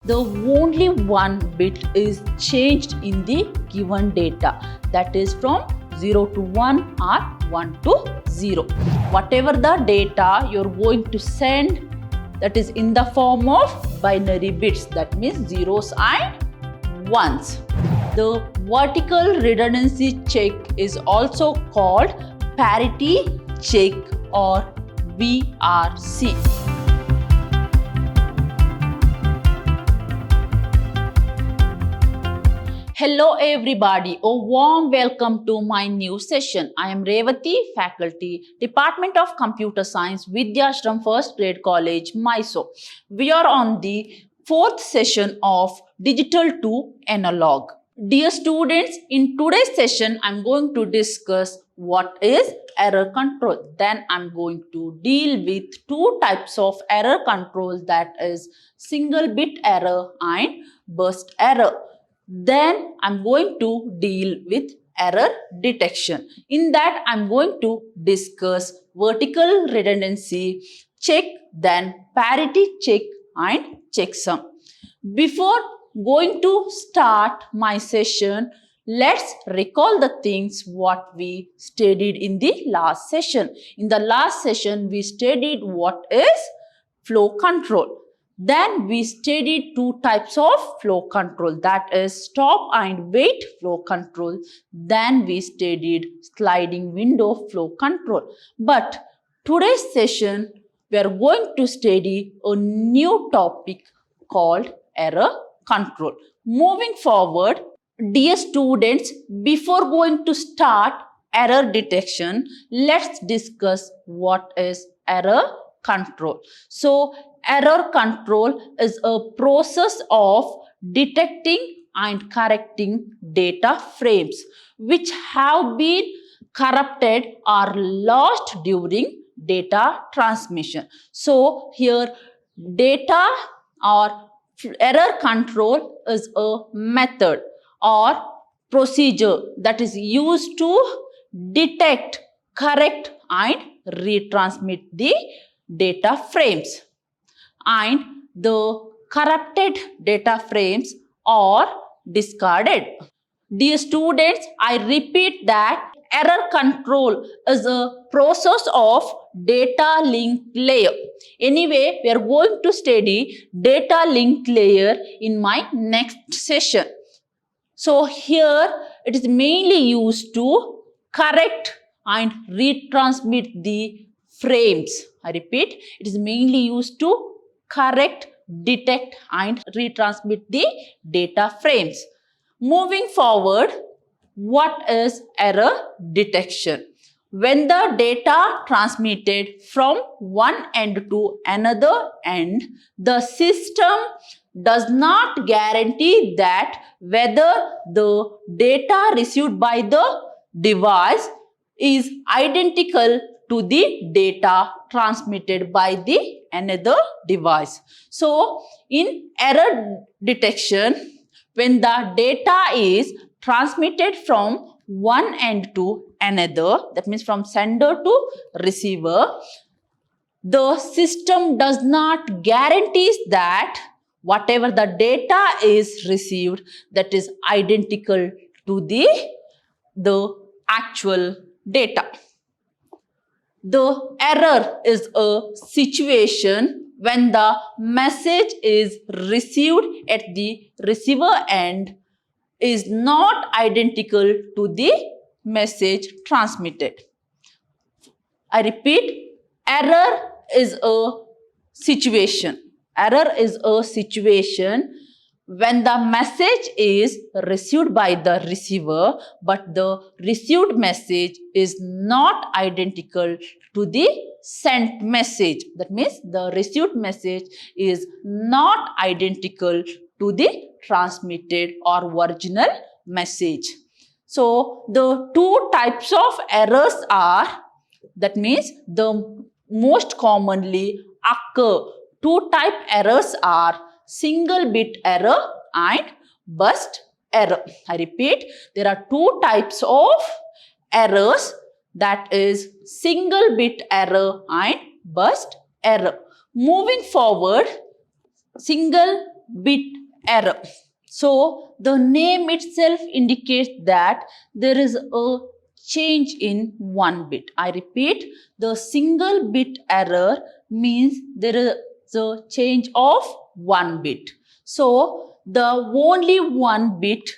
the only one bit is changed in the given data, that is from 0 to 1 or 1 to 0. Whatever the data you're going to send, that is in the form of binary bits, that means zeros and ones. The vertical redundancy check is also called parity check or VRC. Hello everybody, a warm welcome to my new session. I am Revati, faculty, Department of Computer Science, Vidyashram First Grade College, Mysore. We are on the fourth session of Digital to Analog. Dear students, in today's session, I am going to discuss what is error control. Then I am going to deal with two types of error control, that is single bit error and burst error. Then I'm going to deal with error detection. In that, I'm going to discuss vertical redundancy check, then parity check and checksum. Before going to start my session, let's recall the things what we studied in the last session. In the last session, we studied what is flow control. Then we studied two types of flow control, that is stop and wait flow control. Then we studied sliding window flow control. But today's session, we are going to study a new topic called error control. Moving forward, dear students, before going to start error detection, let's discuss what is error control. So, error control is a process of detecting and correcting data frames which have been corrupted or lost during data transmission. So, here data or error control is a method or procedure that is used to detect, correct and retransmit the data frames. And the corrupted data frames are discarded. Dear students, I repeat that error control is a process of data link layer. Anyway, we are going to study data link layer in my next session. So here it is mainly used to correct and retransmit the frames. I repeat, it is mainly used to correct, detect and retransmit the data frames. Moving forward, what is error detection? When the data transmitted from one end to another end, the system does not guarantee that whether the data received by the device is identical to the data transmitted by the another device. So, in error detection, when the data is transmitted from one end to another, that means from sender to receiver, the system does not guarantee that whatever the data is received, that is identical to the actual data. The error is a situation when the message is received at the receiver end is not identical to the message transmitted. I repeat, error is a situation. Error is a situation when the message is received by the receiver, but the received message is not identical to the sent message. That means the received message is not identical to the transmitted or original message. So, the two types of errors are, that means the most commonly occur two type errors are single bit error and burst error. I repeat, there are two types of errors, that is single bit error and burst error. Moving forward, single bit error. So the name itself indicates that there is a change in one bit. I repeat, the single bit error means there is a change of one bit. So the only one bit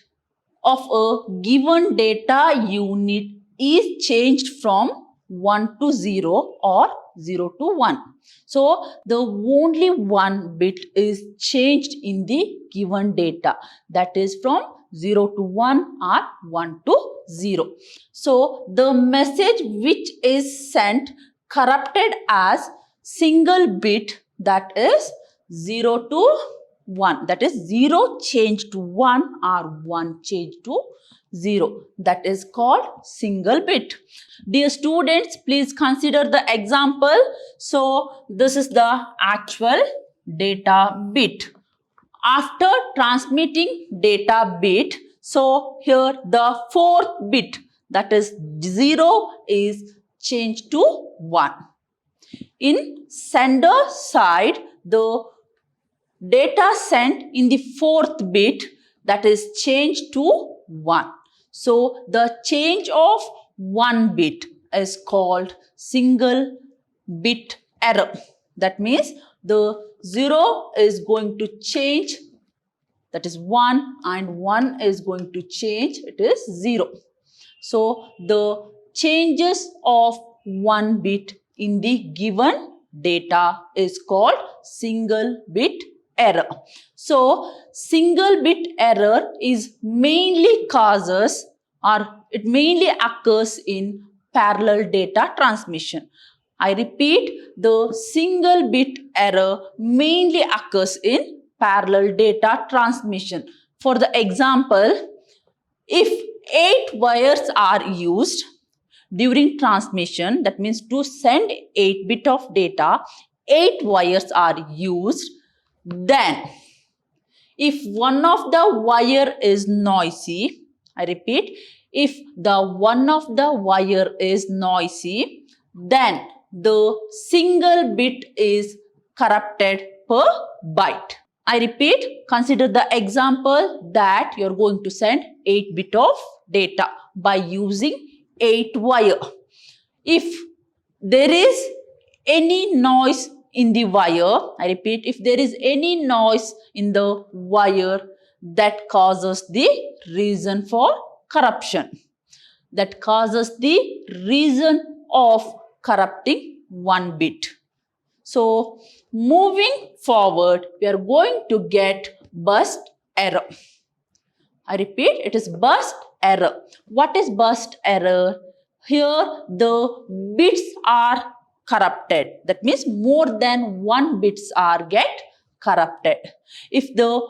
of a given data unit is changed from 1 to 0 or 0 to 1. So the only one bit is changed in the given data, that is from 0 to 1 or 1 to 0. So the message which is sent corrupted as single bit, that is 0 to 1, that is 0 changed to 1 or 1 changed to 0, that is called single bit. Dear students, please consider the example. So this is the actual data bit. After transmitting data bit, so here the fourth bit, that is 0, is changed to 1. In sender side, the data sent in the fourth bit, that is changed to 1. So the change of one bit is called single bit error. That means the 0 is going to change, that is 1, and 1 is going to change, it is 0. So the changes of one bit in the given data is called single bit error. So single bit error is mainly causes, or it mainly occurs in parallel data transmission. I repeat, the single bit error mainly occurs in parallel data transmission. For the example, if 8 wires are used during transmission, that means to send 8 bit of data, 8 wires are used, then if one of the wire is noisy, I repeat, if the one of the wire is noisy, then the single bit is corrupted per byte. I repeat, consider the example that you are going to send 8 bit of data by using 8 wire. If there is any noise in the wire, I repeat, if there is any noise in the wire, that causes the reason for corruption, that causes the reason of corrupting one bit. So moving forward, we are going to get burst error. I repeat, it is burst error. What is burst error? Here the bits are corrupted. That means more than one bits are get corrupted. If the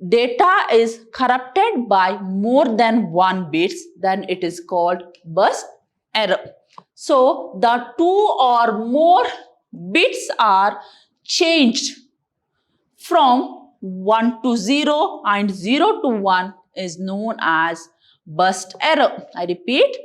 data is corrupted by more than one bits, then it is called burst error. So the 2 or more bits are changed from 1 to 0 and 0 to 1 is known as burst error. I repeat,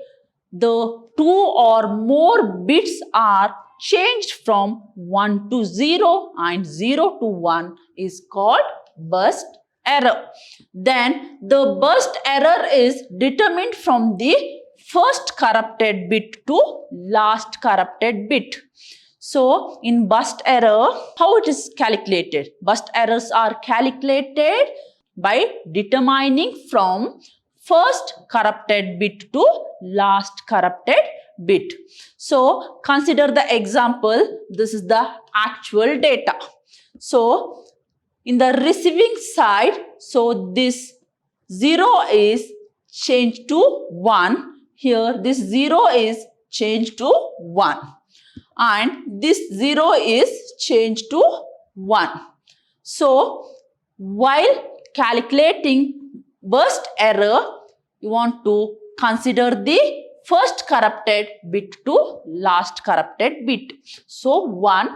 the 2 or more bits are changed from 1 to 0 and 0 to 1 is called burst error. Then the burst error is determined from the first corrupted bit to last corrupted bit. So in burst error, how it is calculated? Burst errors are calculated by determining from first corrupted bit to last corrupted bit. So consider the example. This is the actual data. So in the receiving side, so this 0 is changed to 1. Here this 0 is changed to 1. And this 0 is changed to 1. So while calculating burst error, you want to consider the first corrupted bit to last corrupted bit. So 1,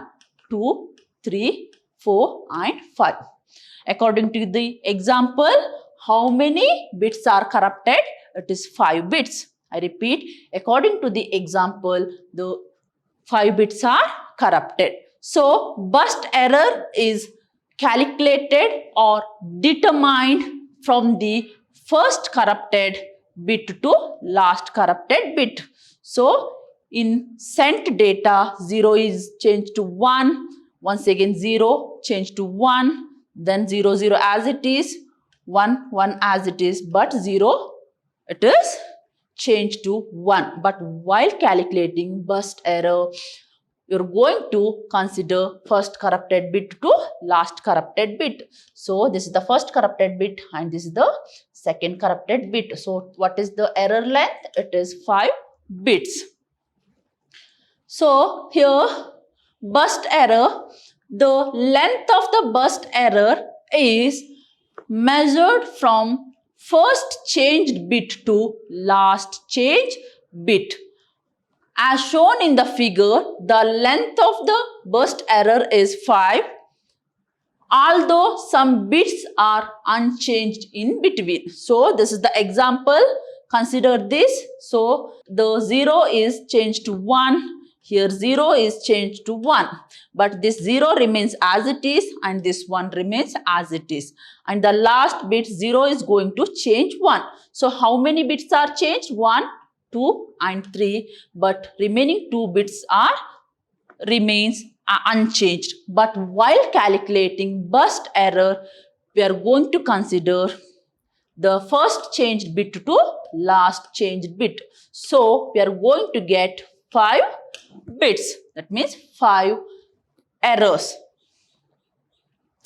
2, 3, 4 and 5. According to the example, how many bits are corrupted? It is 5 bits. I repeat, according to the example, the 5 bits are corrupted. So burst error is calculated or determined from the first corrupted bit to last corrupted bit. So in sent data, 0 is changed to 1, once again 0 changed to 1, then 0 0 as it is, 1 1 as it is, but 0 it is changed to 1. But while calculating burst error, you're going to consider first corrupted bit to last corrupted bit. So this is the first corrupted bit and this is the second corrupted bit. So what is the error length? It is 5 bits. So here burst error, the length of the burst error is measured from first changed bit to last changed bit. As shown in the figure, the length of the burst error is 5, although some bits are unchanged in between. So this is the example. Consider this. So the 0 is changed to 1. Here 0 is changed to 1. But this 0 remains as it is and this 1 remains as it is. And the last bit 0 is going to change 1. So how many bits are changed? 1, 2 and 3, but remaining 2 bits remains unchanged. But while calculating burst error, we are going to consider the first changed bit to last changed bit. So we are going to get 5 bits. That means 5 errors.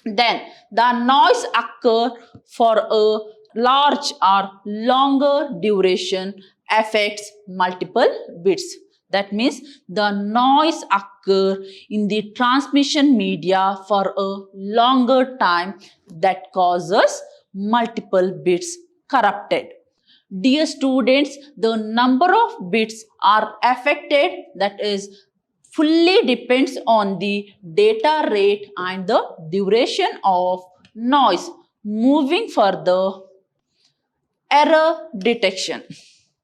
Then the noise occur for a large or longer duration affects multiple bits. That means the noise occur in the transmission media for a longer time that causes multiple bits corrupted. Dear students, the number of bits are affected, that is fully depends on the data rate and the duration of noise. Moving further, error detection.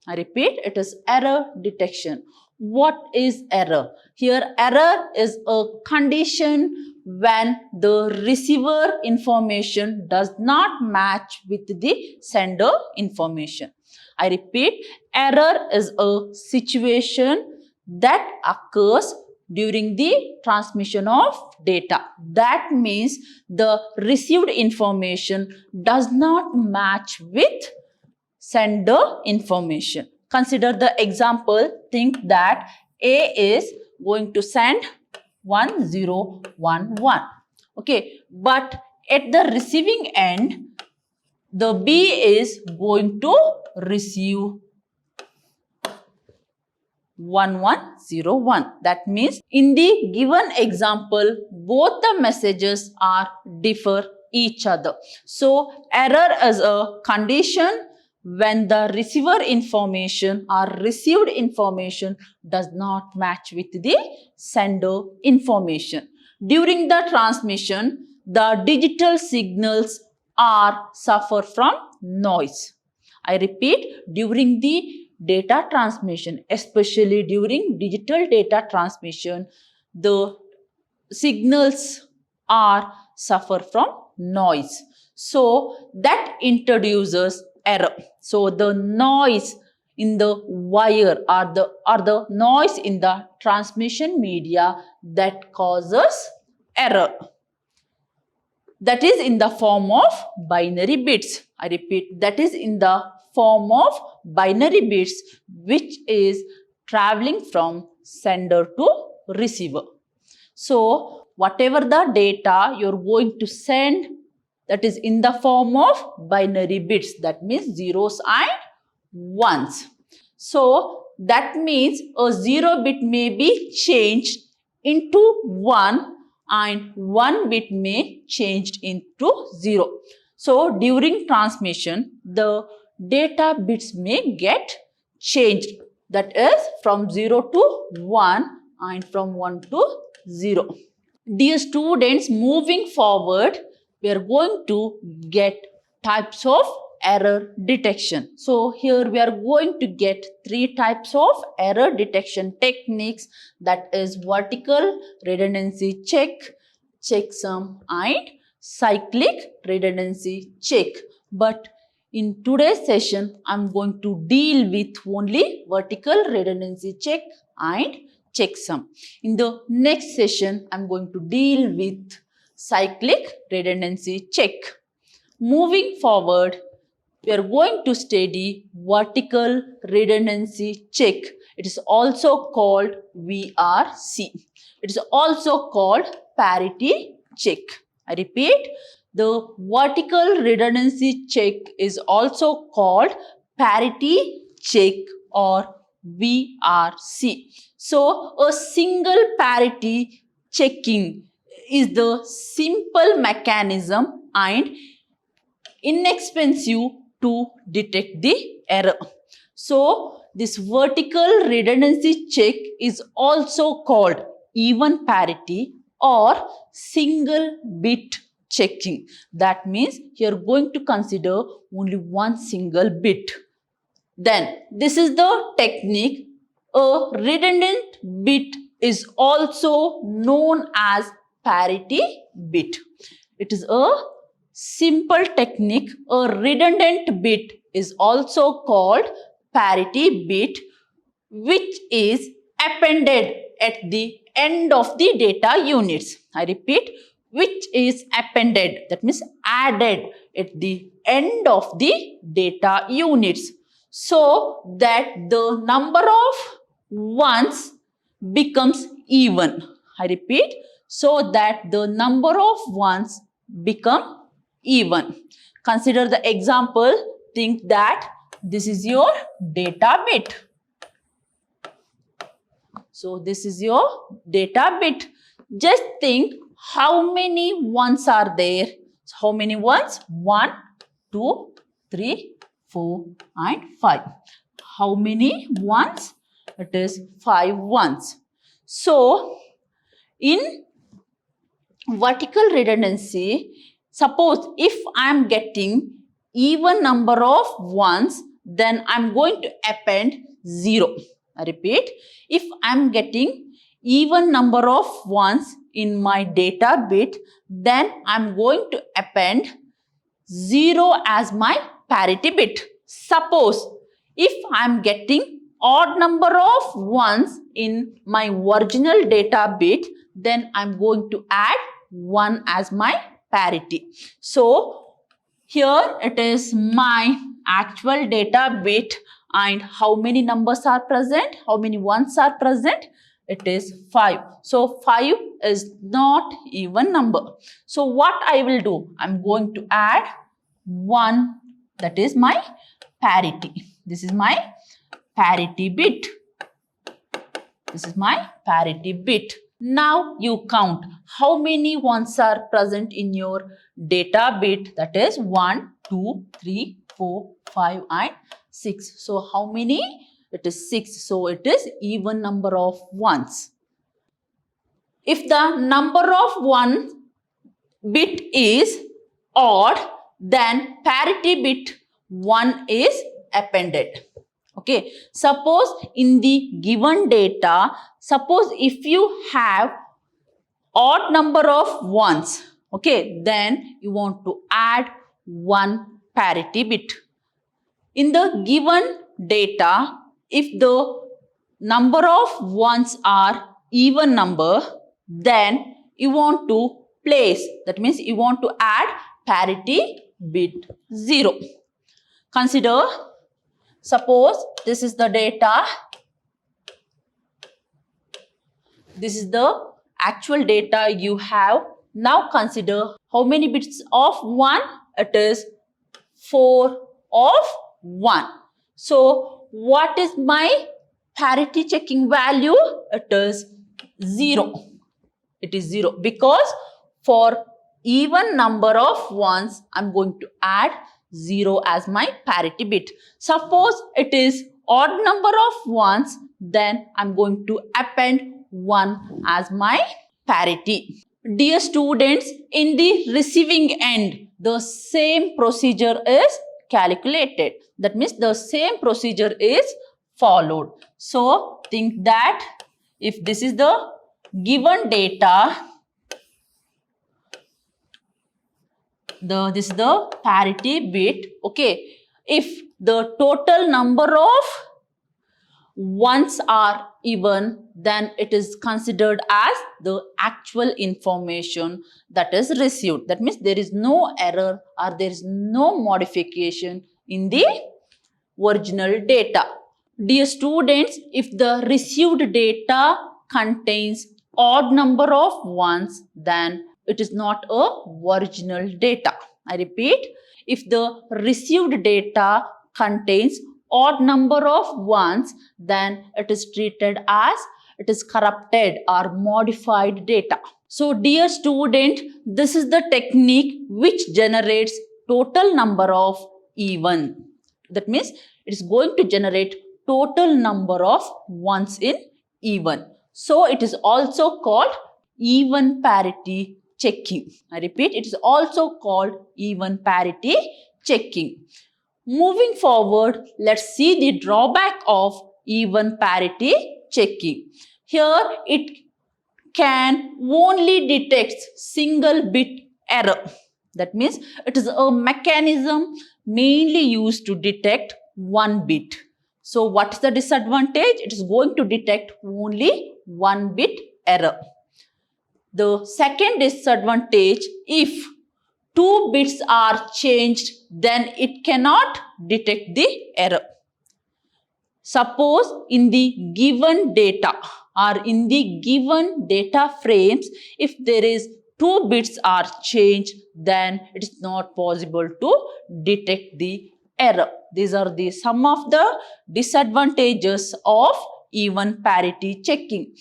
I repeat, it is error detection. What is error? Here, error is a condition when the receiver information does not match with the sender information. I repeat, error is a situation that occurs during the transmission of data. That means the received information does not match with sender information. Consider the example. Think that A is going to send 1011. Okay, but at the receiving end, the B is going to receive 1101. That means in the given example, both the messages are differ each other. So error is a condition when the receiver information or received information does not match with the sender information. During the transmission, the digital signals suffer from noise. I repeat, during the data transmission, especially during digital data transmission, the signals suffer from noise. So that introduces error. So the noise in the wire or the noise in the transmission media that causes error. That is in the form of binary bits. I repeat, that is in the form of binary bits which is traveling from sender to receiver. So whatever the data you're going to send, that is in the form of binary bits. That means zeros and ones. So that means a 0 bit may be changed into 1 and 1 bit may changed into 0. So during transmission, the data bits may get changed. That is from 0 to 1 and from 1 to 0. Dear students, moving forward, we are going to get types of error detection. So here we are going to get 3 types of error detection techniques, that is vertical redundancy check, checksum and cyclic redundancy check. But in today's session, I'm going to deal with only vertical redundancy check and checksum. In the next session, I'm going to deal with cyclic redundancy check. Moving forward, we are going to study vertical redundancy check. It is also called VRC. It is also called parity check. I repeat, the vertical redundancy check is also called parity check or VRC. So, a single parity checking is the simple mechanism and inexpensive to detect the error. So, this vertical redundancy check is also called even parity or single bit checking. That means you are going to consider only one single bit. Then, this is the technique. A redundant bit is also known as parity bit. It is a simple technique. A redundant bit is also called parity bit, which is appended at the end of the data units. I repeat, which is appended, that means added at the end of the data units, so that the number of ones becomes even. I repeat, so that the number of ones become even. Consider the example. Think that this is your data bit. So this is your data bit. Just think how many ones are there. So how many ones? 1, 2, 3, 4 and 5. How many ones? It is 5 ones. So in vertical redundancy, suppose if I am getting even number of ones, then I am going to append 0. I repeat, if I am getting even number of ones in my data bit, then I am going to append 0 as my parity bit. Suppose if I am getting odd number of ones in my original data bit, then I am going to add 1 as my parity. So here it is my actual data bit, and how many numbers are present? How many ones are present? It is 5. So 5 is not even number. So what I will do? I am going to add 1, that is my parity. This is my parity bit. This is my parity bit. Now you count how many ones are present in your data bit, that is 1, 2, 3, 4, 5 and 6. So how many? It is 6. So it is even number of ones. If the number of one bit is odd, then parity bit 1 is appended. Okay, suppose in the given data, suppose if you have odd number of ones, okay, then you want to add 1 parity bit. In the given data, if the number of ones are even number, then you want to place, that means you want to add parity bit 0. Consider, suppose this is the data. This is the actual data you have. Now consider how many bits of 1? It is 4 of 1. So what is my parity checking value? It is 0. It is 0 because for even number of ones, I am going to add 0 as my parity bit. Suppose it is odd number of ones, then I am going to append 1 as my parity. Dear students, in the receiving end, the same procedure is calculated. That means the same procedure is followed. So think that if this is the given data, this is the parity bit. Okay, if the total number of ones are even, then it is considered as the actual information that is received. That means there is no error or there is no modification in the original data. Dear students, if the received data contains odd number of ones, then it is not a original data. I repeat, if the received data contains odd number of ones, then it is treated as it is corrupted or modified data. So dear student, this is the technique which generates total number of even. That means it is going to generate total number of ones in even. So it is also called even parity checking. I repeat, it is also called even parity checking. Moving forward, let's see the drawback of even parity checking. Here it can only detect single bit error. That means it is a mechanism mainly used to detect one bit. So what is the disadvantage? It is going to detect only one bit error. The second disadvantage, if two bits are changed, then it cannot detect the error. Suppose in the given data or in the given data frames, if there is two bits are changed, then it is not possible to detect the error. These are the some of the disadvantages of even parity checking.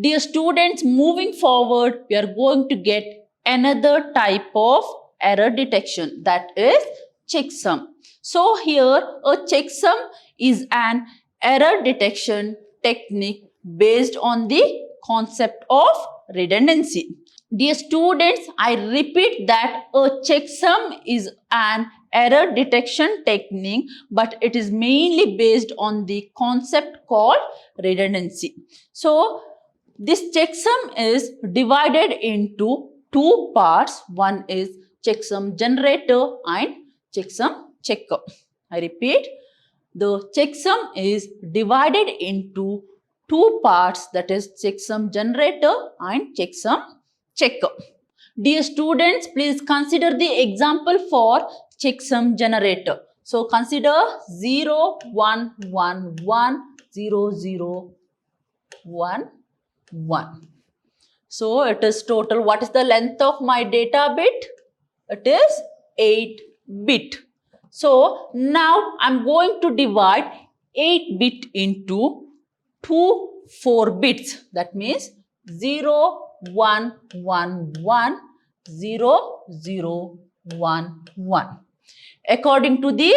Dear students, moving forward, we are going to get another type of error detection, that is checksum. So here a checksum is an error detection technique based on the concept of redundancy. Dear students, I repeat that a checksum is an error detection technique, but it is mainly based on the concept called redundancy. So this checksum is divided into two parts. One is checksum generator and checksum checker. I repeat, the checksum is divided into two parts, that is checksum generator and checksum checker. Dear students, please consider the example for checksum generator. So consider 0, 1, 1, 1, 0, 0, 1, 1. So it is total. What is the length of my data bit? It is 8 bit. So now I'm going to divide 8 bit into two 4 bits. That means 0, 1, 1, 1, 0, 0, 1, 1. According to the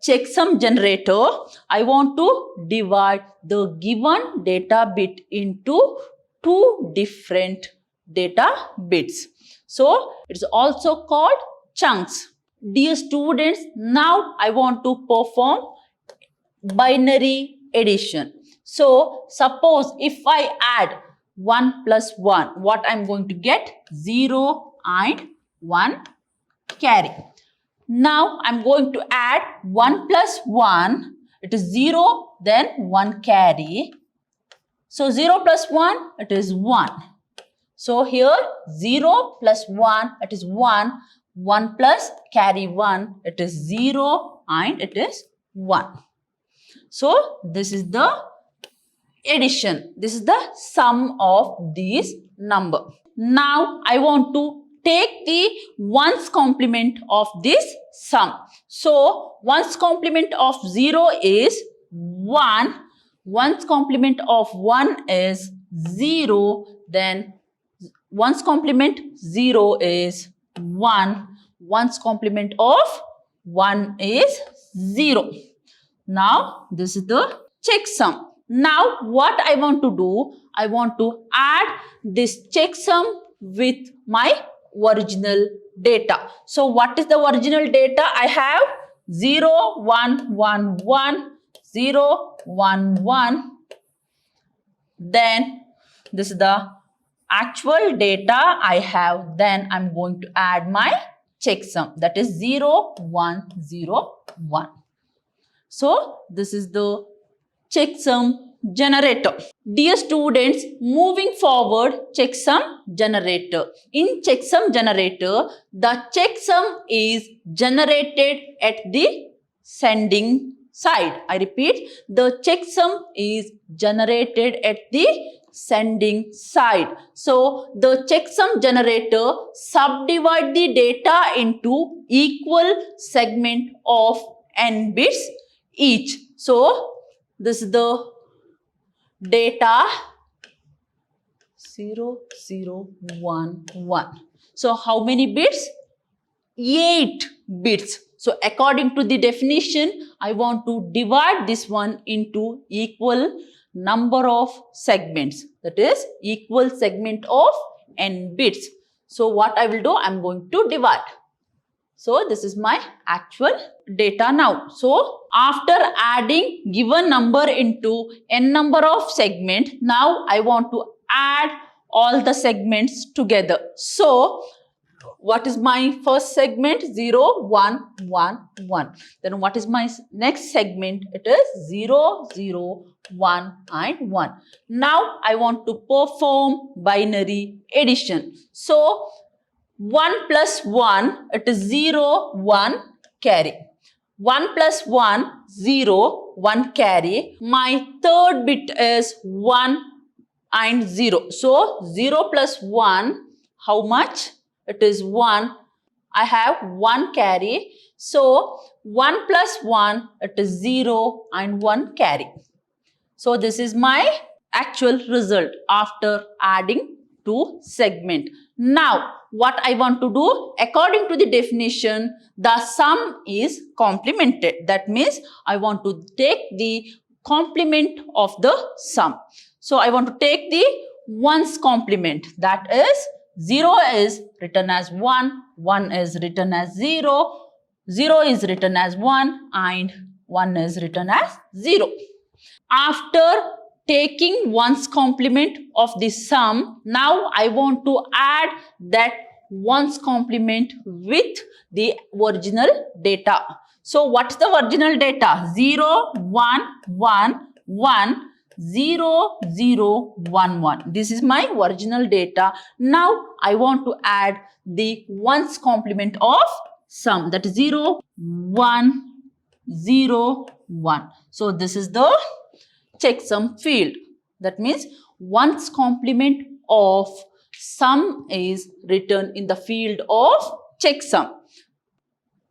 checksum generator, I want to divide the given data bit into two different data bits. So it's also called chunks. Dear students, now I want to perform binary addition. So suppose if I add 1 plus 1, what I'm going to get? 0 and 1 carry. Now I'm going to add 1 plus 1, it is 0, then 1 carry. So 0 plus 1, it is 1. So here 0 plus 1, it is 1. 1 plus carry 1, it is 0 and it is 1. So this is the addition. This is the sum of these number. Now I want to take the ones complement of this sum. So ones complement of 0 is 1. Ones complement of 1 is 0. Then ones complement 0 is 1. Ones complement of 1 is 0. Now this is the checksum. Now what I want to do, I want to add this checksum with my original data. So what is the original data? I have 0, 1, 1, 1, 0, 1, 1. Then this is the actual data I have. Then I'm going to add my checksum, that is 0, 1, 0, 1. So this is the checksum generator. Dear students, moving forward, checksum generator. In checksum generator, the checksum is generated at the sending side. I repeat, the checksum is generated at the sending side. So the checksum generator subdivide the data into equal segment of n bits each. So this is the data 0, 0, 1, 1. So how many bits? 8 bits. So according to the definition, I want to divide this one into equal number of segments. That is equal segment of n bits. So what I will do, I am going to divide. So this is my actual data now. So after adding given number into n number of segment, now I want to add all the segments together. So what is my first segment? 0, 1, 1, 1. Then what is my next segment? It is 0, 0, 1 and 1. Now I want to perform binary addition. So 1 plus 1, it is 0, 1 carry. 1 plus 1, 0, 1 carry. My third bit is 1 and 0. So 0 plus 1, how much? It is 1. I have 1 carry. So 1 plus 1, it is 0 and 1 carry. So this is my actual result after adding two segment. Now what I want to do, according to the definition, the sum is complemented. That means I want to take the complement of the sum. So I want to take the ones complement, that is 0 is written as 1, 1 is written as 0, 0 is written as 1 and 1 is written as 0. After taking ones complement of the sum, now I want to add that ones complement with the original data. So what's the original data? 0, 1, 1, 1, 0, 0, 1, 1. This is my original data. Now I want to add the ones complement of sum, that is 0, 1, 0, 1. So this is the checksum field. That means ones complement of sum is written in the field of checksum.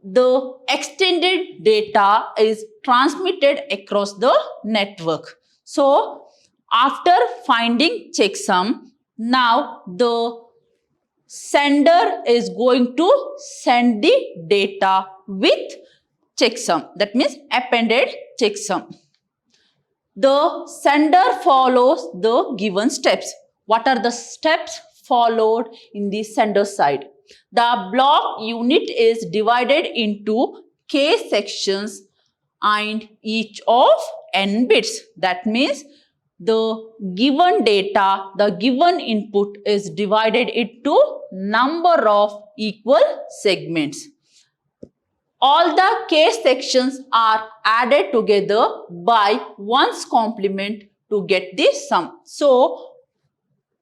The extended data is transmitted across the network. So after finding checksum, now the sender is going to send the data with checksum. That means appended checksum. The sender follows the given steps. What are the steps followed in the sender side? The block unit is divided into k sections and each of n bits. That means the given data, the given input is divided into number of equal segments. All the k sections are added together by ones complement to get the sum. So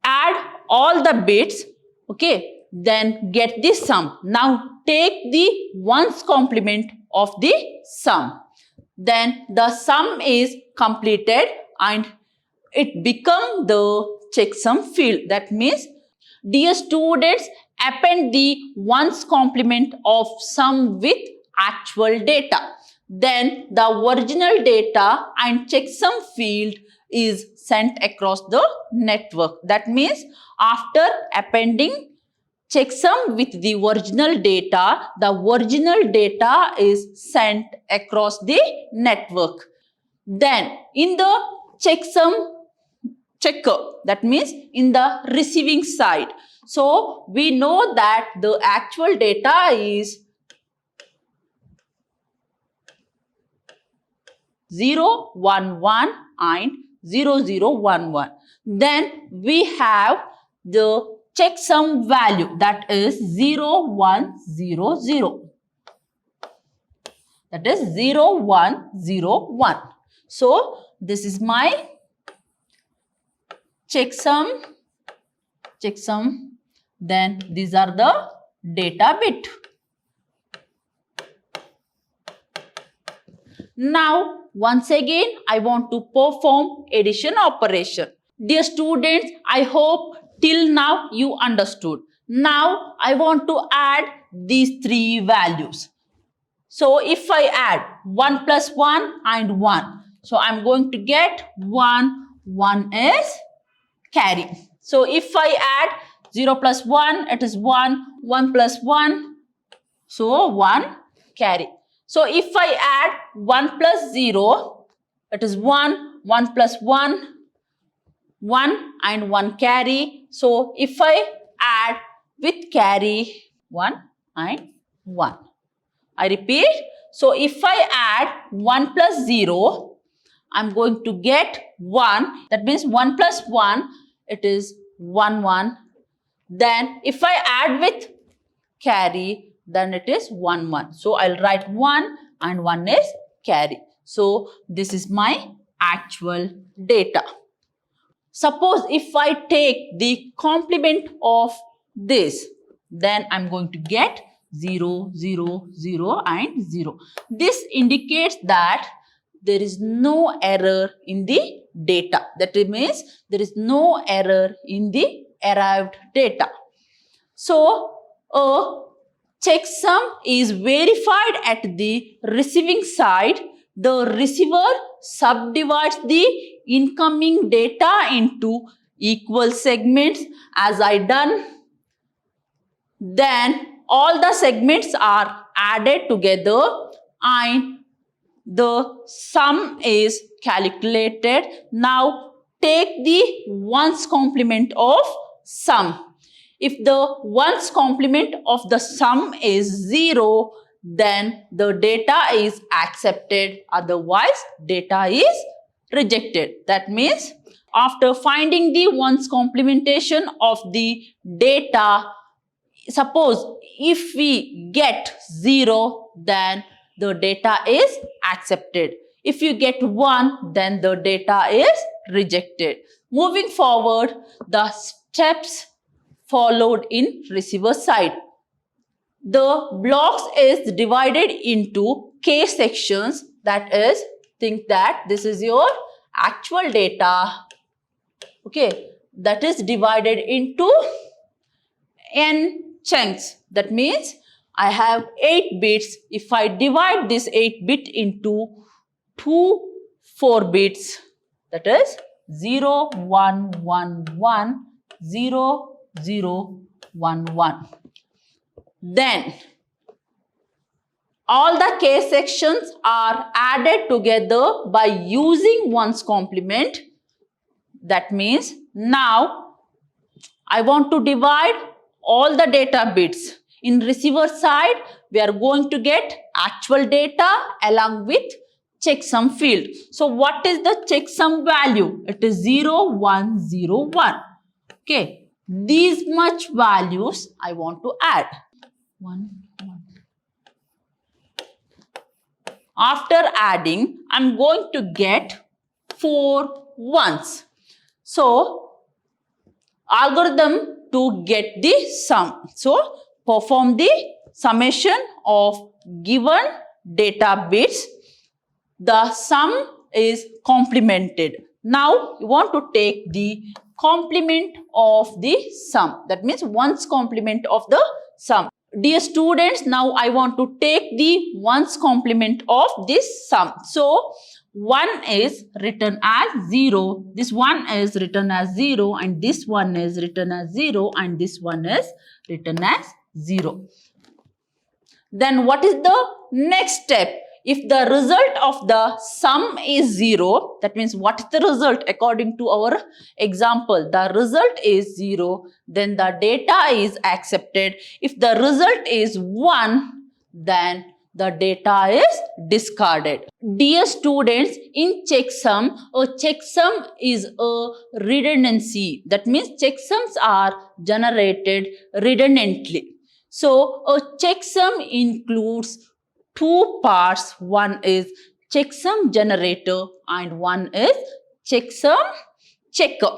add all the bits, okay, then get the sum. Now take the ones complement of the sum. Then the sum is completed and it become the checksum field. That means, dear students, append the ones complement of sum with actual data. Then the original data and checksum field is sent across the network. That means after appending checksum with the original data, the original data is sent across the network. Then in the checksum checker, that means in the receiving side. So we know that the actual data is 0, 1, 1 and 0, 0, 1, 1. Then we have the checksum value, that is 0, 1, 0, 0. That is 0, 1, 0, 1. So this is my checksum. Then these are the data bit. Now once again I want to perform addition operation. Dear students, I hope till now you understood. Now I want to add these three values. So if I add 1 plus 1 and 1, so I'm going to get 1, 1 is carry. So if I add 0 plus 1, it is 1, 1 plus 1, so 1 carry. So if I add 1 plus 0, it is 1, 1 plus 1, 1 and 1 carry. So if I add with carry 1 and 1. I repeat. So if I add 1 plus 0, I'm going to get 1. That means 1 plus 1, it is 1, 1. Then if I add with carry, then it is 1, 1. So I'll write 1 and 1 is carry. So this is my actual data. Suppose if I take the complement of this, then I'm going to get 0, 0, 0 and 0. This indicates that there is no error in the data. That means there is no error in the arrived data. So a checksum is verified at the receiving side. The receiver subdivides the incoming data into equal segments as I done. Then all the segments are added together and the sum is calculated. Now take the ones complement of sum. If the ones complement of the sum is 0, then the data is accepted, otherwise data is rejected. That means after finding the ones complementation of the data, suppose if we get 0, then the data is accepted. If you get 1, then the data is rejected. Moving forward, the steps followed in receiver side. The blocks is divided into k sections. That is, think that this is your actual data. Okay, that is divided into n chunks. That means I have 8 bits. If I divide this 8 bit into 2 4 bits, that is 0, 1, 1, 1, 0, 0, 1, 1. Then all the k sections are added together by using ones complement. That means now I want to divide all the data bits. In receiver side, we are going to get actual data along with checksum field. So what is the checksum value? It is 0, 1, 0, 1. Okay, these much values I want to add. 1, 1. After adding, I'm going to get 4 ones. So algorithm to get the sum. So perform the summation of given data bits. The sum is complemented. Now you want to take the complement of the sum. That means ones complement of the sum. Dear students, now I want to take the ones complement of this sum. So 1 is written as 0, this one is written as 0, and this one is written as 0, and this one is written as 0. Then what is the next step? If the result of the sum is 0, that means what is the result according to our example? The result is 0, then the data is accepted. If the result is 1, then the data is discarded. Dear students, in checksum, a checksum is a redundancy. That means checksums are generated redundantly. So a checksum includes two parts. One is checksum generator and one is checksum checker.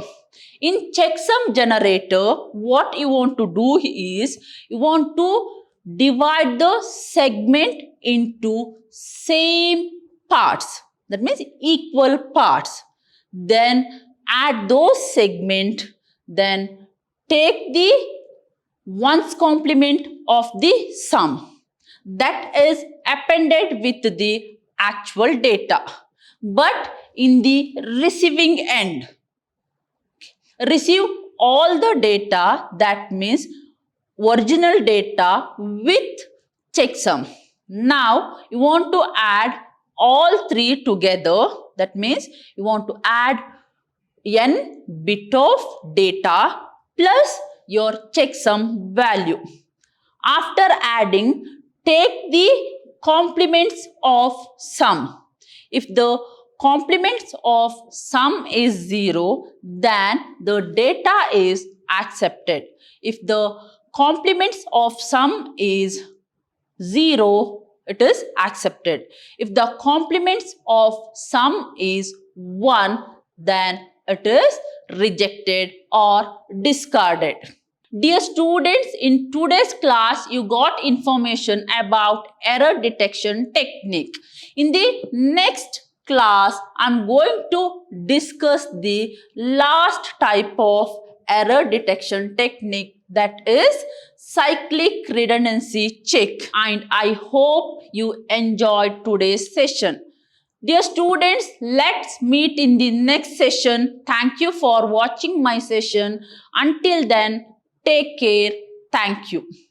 In checksum generator, what you want to do is you want to divide the segment into same parts. That means equal parts. Then add those segment. Then take the ones complement of the sum. That is appended with the actual data. But in the receiving end, receive all the data, that means original data with checksum. Now you want to add all three together. That means you want to add n bit of data plus your checksum value. After adding, take the complements of sum. If the complements of sum is 0, then the data is accepted. If the complements of sum is 0, it is accepted. If the complements of sum is 1, then it is rejected or discarded. Dear students, in today's class, you got information about error detection technique. In the next class, I'm going to discuss the last type of error detection technique, that is cyclic redundancy check. And I hope you enjoyed today's session. Dear students, let's meet in the next session. Thank you for watching my session. Until then, take care. Thank you.